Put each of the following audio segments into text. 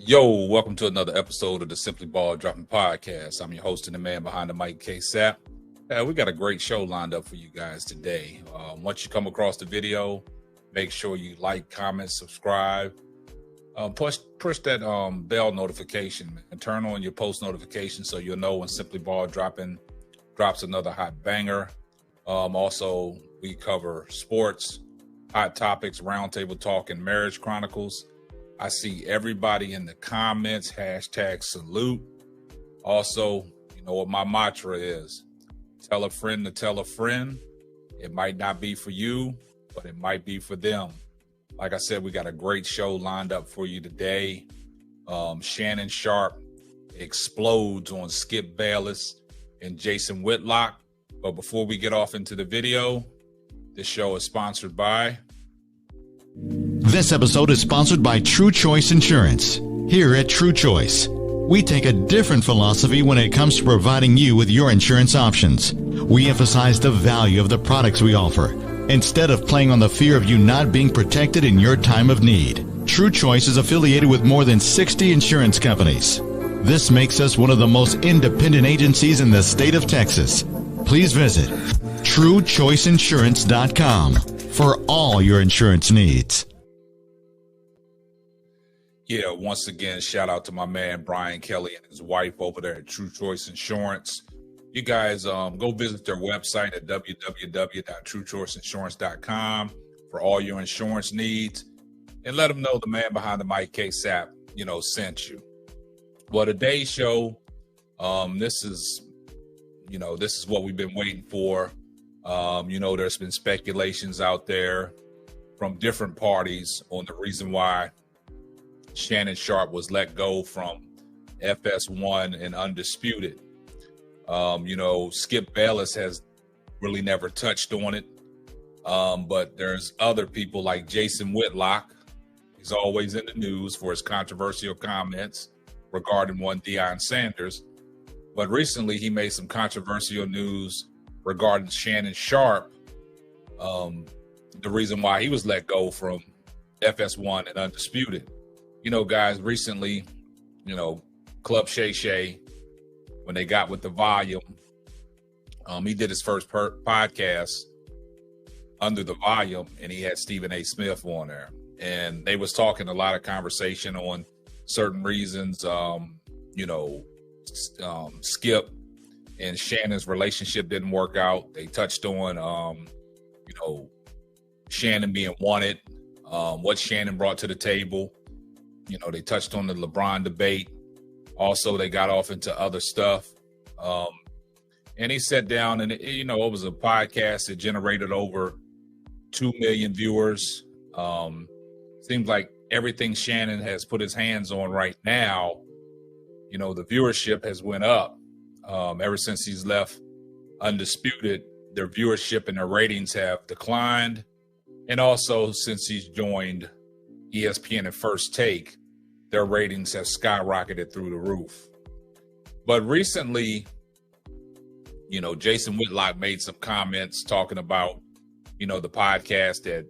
Yo, welcome to another episode of the Simply Ball Dropping Podcast. I'm your host and the man behind the mic, K-Sap. We got a great show lined up for you guys today. Once you come across the video, make sure you like, comment, subscribe. Push that bell notification and turn on your post notifications so you'll know when Simply Ball drops another hot banger. Also, we cover sports, hot topics, roundtable talk, and marriage chronicles. I see everybody in the comments, hashtag salute. Also, you know what my mantra is. Tell a friend to tell a friend. It might not be for you, but it might be for them. Like I said, we got a great show lined up for you today. Shannon Sharpe explodes on Skip Bayless and Jason Whitlock. But before we get off into the video, this show is sponsored by... This episode is sponsored by True Choice Insurance. Here at True Choice, we take a different philosophy when it comes to providing you with your insurance options. We emphasize the value of the products we offer, instead of playing on the fear of you not being protected in your time of need. True Choice is affiliated with more than 60 insurance companies. This makes us one of the most independent agencies in the state of Texas. Please visit TrueChoiceInsurance.com for all your insurance needs. Yeah, once again, shout out to my man, Brian Kelly, and his wife over there at True Choice Insurance. You guys go visit their website at www.truechoiceinsurance.com for all your insurance needs, and let them know the man behind the mic, K-Sap, sent you. Well, today's show, this is what we've been waiting for. There's been speculations out there from different parties on the reason why Shannon Sharpe was let go from FS1 and Undisputed. Skip Bayless has really never touched on it. But there's other people like Jason Whitlock. He's always in the news for his controversial comments regarding one Deion Sanders. But recently he made some controversial news regarding Shannon Sharpe. The reason why he was let go from FS1 and Undisputed. Guys, recently, Club Shay Shay, when they got with the volume, he did his first podcast under the volume, and he had Stephen A. Smith on there. And they was talking a lot of conversation on certain reasons, Skip and Shannon's relationship didn't work out. They touched on, Shannon being wanted, what Shannon brought to the table. They touched on the LeBron debate. Also, they got off into other stuff. And he sat down and, it was a podcast that generated over 2 million viewers. Seems like everything Shannon has put his hands on right now, the viewership has went up. Ever since he's left Undisputed, their viewership and their ratings have declined. And also, since he's joined ESPN and First Take, their ratings have skyrocketed through the roof. But recently, Jason Whitlock made some comments talking about, the podcast that,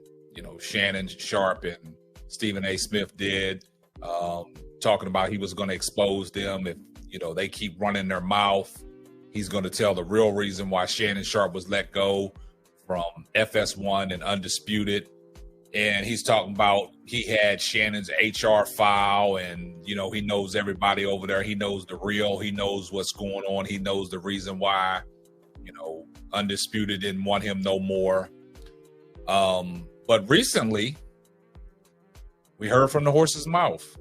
Shannon Sharpe and Stephen A. Smith did, talking about he was going to expose them if, they keep running their mouth. He's going to tell the real reason why Shannon Sharpe was let go from FS1 and Undisputed. And he's talking about he had Shannon's HR file and, he knows everybody over there. He knows the real. He knows what's going on. He knows the reason why, Undisputed didn't want him no more. But recently, we heard from the horse's mouth.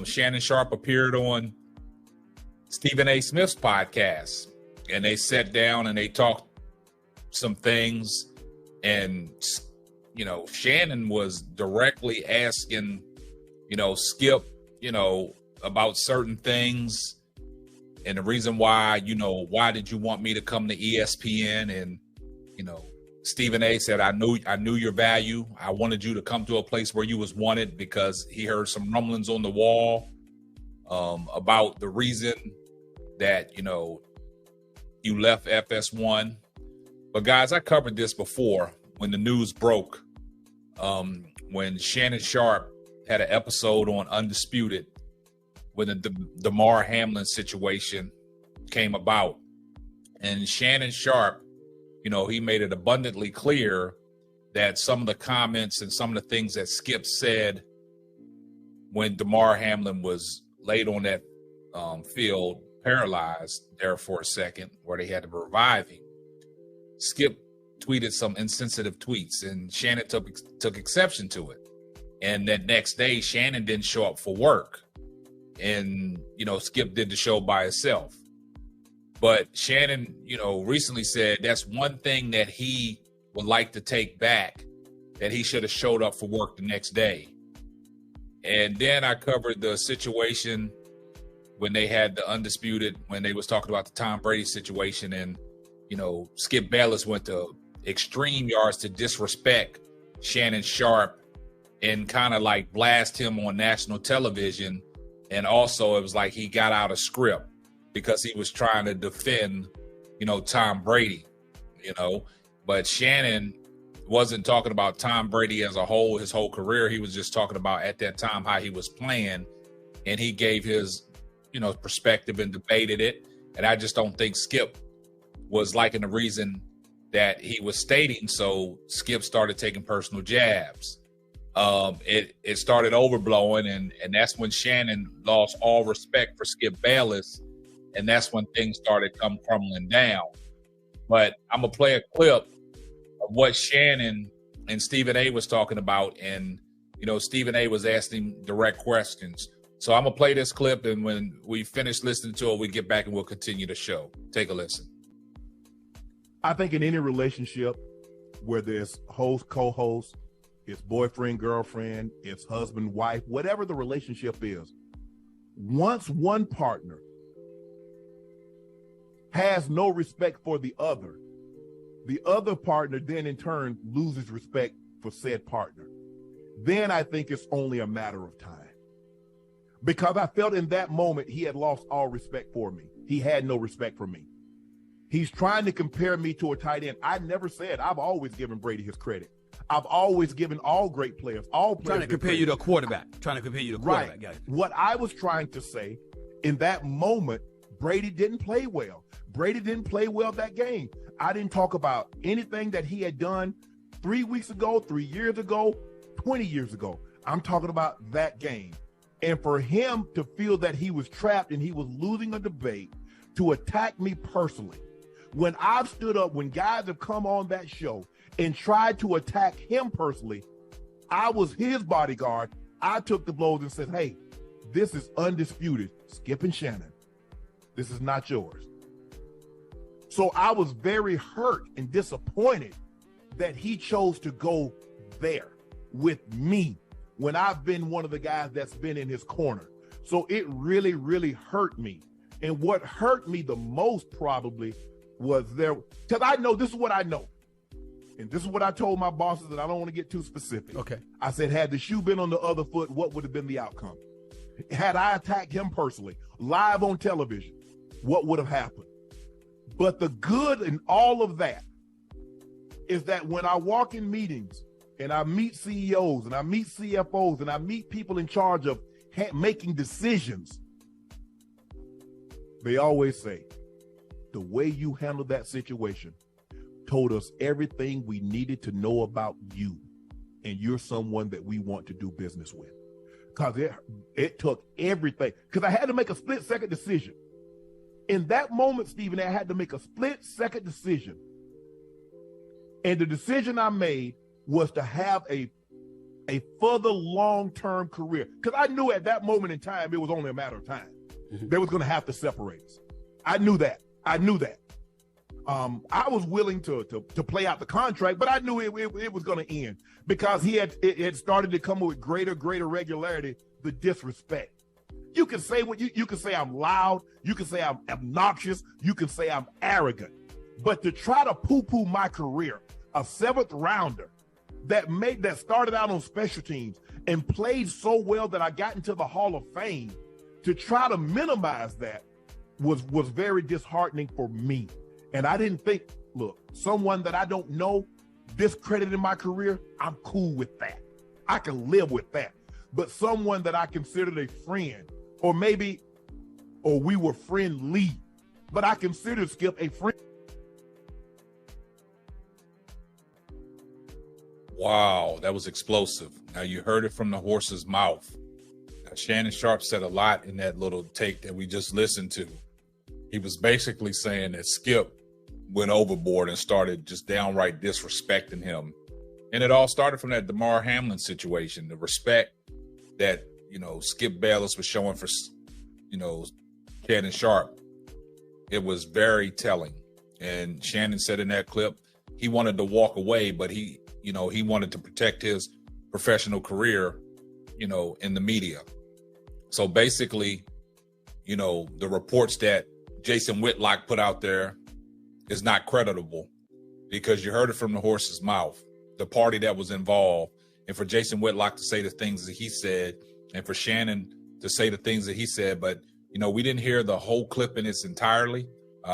Shannon Sharpe appeared on Stephen A. Smith's podcast. And they sat down and they talked some things. And Shannon was directly asking, Skip, about certain things and the reason why, why did you want me to come to ESPN? And, Stephen A. said, I knew your value. I wanted you to come to a place where you was wanted because he heard some rumblings on the wall about the reason that, you left FS1. But guys, I covered this before when the news broke. When Shannon Sharpe had an episode on Undisputed, when the Damar Hamlin situation came about. And Shannon Sharpe, you know, he made it abundantly clear that some of the comments and some of the things that Skip said when Damar Hamlin was laid on that field, paralyzed there for a second, where they had to revive him, Skip tweeted some insensitive tweets, and Shannon took exception to it. And that next day, Shannon didn't show up for work. And, you know, Skip did the show by himself. But Shannon, you know, recently said that's one thing that he would like to take back, that he should have showed up for work the next day. And then I covered the situation when they had the Undisputed, when they was talking about the Tom Brady situation, and, you know, Skip Bayless went to extreme yards to disrespect Shannon Sharpe and kind of like blast him on national television. And also it was like he got out of script because he was trying to defend, you know, Tom Brady, you know. But Shannon wasn't talking about Tom Brady as a whole, his whole career. He was just talking about at that time how he was playing, and he gave his, you know, perspective and debated it. And I just don't think Skip was liking the reason that he was stating, so Skip started taking personal jabs. It started overblowing, and that's when Shannon lost all respect for Skip Bayless, and that's when things started crumbling down. But I'm gonna play a clip of what Shannon and Stephen A was talking about, and, you know, Stephen A was asking him direct questions. So I'm gonna play this clip, and when we finish listening to it, we get back and we'll continue the show. Take a listen. I think in any relationship where there's host, co-host, it's boyfriend, girlfriend, it's husband, wife, whatever the relationship is, once one partner has no respect for the other partner then in turn loses respect for said partner. Then I think it's only a matter of time. Because I felt in that moment he had lost all respect for me. He had no respect for me. He's trying to compare me to a tight end. I never said. I've always given Brady his credit. I've always given all great players, all players. Trying to compare you to a quarterback. Right. Got it. What I was trying to say in that moment, Brady didn't play well. Brady didn't play well that game. I didn't talk about anything that he had done 3 weeks ago, 3 years ago, 20 years ago. I'm talking about that game. And for him to feel that he was trapped and he was losing a debate, to attack me personally, when I've stood up, when guys have come on that show and tried to attack him personally, I was his bodyguard. I took the blows and said, hey, this is undisputed. Skip and Shannon, this is not yours. So I was very hurt and disappointed that he chose to go there with me when I've been one of the guys that's been in his corner. So it really, really hurt me. And what hurt me the most probably was there, because I know, this is what I know. And this is what I told my bosses, and I don't want to get too specific. Okay. I said, had the shoe been on the other foot, what would have been the outcome? Had I attacked him personally, live on television, what would have happened? But the good in all of that is that when I walk in meetings and I meet CEOs and I meet CFOs and I meet people in charge of making decisions, they always say, the way you handled that situation told us everything we needed to know about you, and you're someone that we want to do business with. Because it took everything. Because I had to make a split-second decision. In that moment, Stephen, I had to make a split-second decision. And the decision I made was to have a further long-term career. Because I knew at that moment in time, it was only a matter of time. Mm-hmm. They was going to have to separate us. I knew that. I was willing to play out the contract, but I knew it was going to end because it had started to come with greater regularity, the disrespect. You can say you can say I'm loud, you can say I'm obnoxious, you can say I'm arrogant, but to try to poo-poo my career, a 7th rounder that started out on special teams and played so well that I got into the Hall of Fame, to try to minimize that was very disheartening for me. And I didn't think, look, someone that I don't know discredited my career, I'm cool with that. I can live with that. But someone that I considered a friend or we were friendly, but I consider Skip a friend. Wow, that was explosive. Now you heard it from the horse's mouth. Now, Shannon Sharpe said a lot in that little take that we just listened to. He was basically saying that Skip went overboard and started just downright disrespecting him. And it all started from that Damar Hamlin situation, the respect that, Skip Bayless was showing for, Shannon Sharpe. It was very telling. And Shannon said in that clip, he wanted to walk away, but he wanted to protect his professional career, in the media. So basically, the reports that Jason Whitlock put out there is not creditable, because you heard it from the horse's mouth, the party that was involved, and for Jason Whitlock to say the things that he said, and for Shannon to say the things that he said. But, we didn't hear the whole clip in its entirely.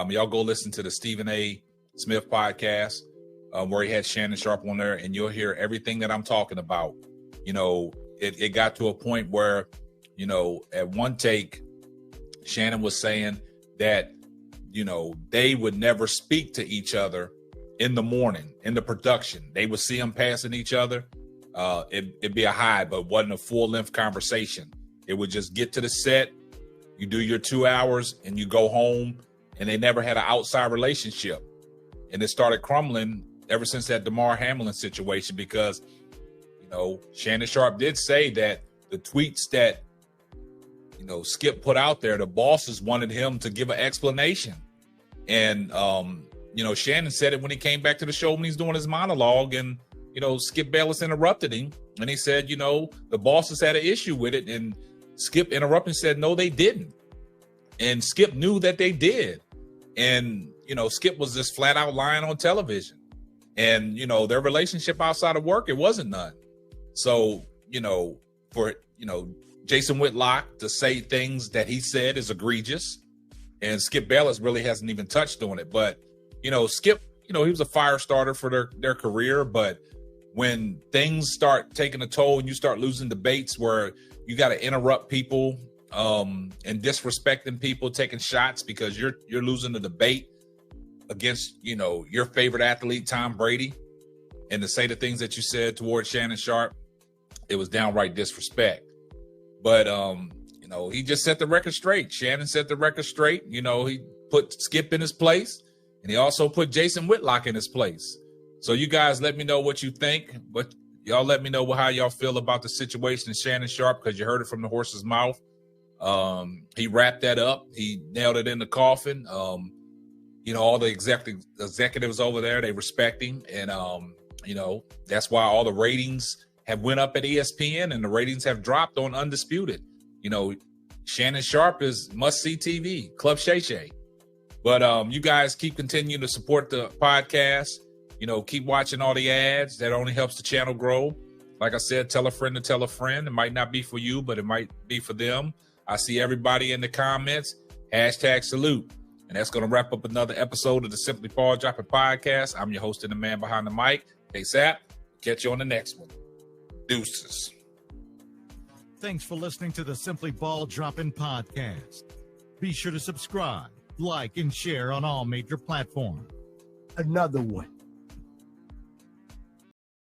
Y'all go listen to the Stephen A. Smith podcast, where he had Shannon Sharpe on there, and you'll hear everything that I'm talking about. It got to a point where, at one take, Shannon was saying that, they would never speak to each other in the morning, in the production. They would see them passing each other. It'd be a high, but wasn't a full-length conversation. It would just get to the set, you do your 2 hours, and you go home, and they never had an outside relationship. And it started crumbling ever since that Damar Hamlin situation, because, Shannon Sharpe did say that the tweets that, Skip put out there, the bosses wanted him to give an explanation. And, Shannon said it when he came back to the show when he's doing his monologue, and, Skip Bayless interrupted him, and he said, the bosses had an issue with it, and Skip interrupted and said, no, they didn't. And Skip knew that they did. And, Skip was just flat out lying on television. And, their relationship outside of work, it wasn't none. So, for, Jason Whitlock to say things that he said is egregious, and Skip Bayless really hasn't even touched on it. But, Skip, he was a fire starter for their career. But when things start taking a toll and you start losing debates where you got to interrupt people and disrespecting people, taking shots because you're losing the debate against, your favorite athlete, Tom Brady, and to say the things that you said towards Shannon Sharpe, it was downright disrespect. But, he just set the record straight. Shannon set the record straight. He put Skip in his place, and he also put Jason Whitlock in his place. So you guys let me know what you think, but y'all let me know how y'all feel about the situation in Shannon Sharpe, because you heard it from the horse's mouth. He wrapped that up. He nailed it in the coffin. All the executives over there, they respect him. And, that's why all the ratings have went up at ESPN and the ratings have dropped on Undisputed. Shannon Sharpe is must-see TV, Club Shay Shay. But you guys keep continuing to support the podcast. Keep watching all the ads. That only helps the channel grow. Like I said, tell a friend to tell a friend. It might not be for you, but it might be for them. I see everybody in the comments. #salute. And that's going to wrap up another episode of the Simply Ball Dropping Podcast. I'm your host and the man behind the mic, ASAP. Catch you on the next one. Deuces. Thanks for listening to the Simply Ball Dropping Podcast. Be sure to subscribe, like, and share on all major platforms. Another one.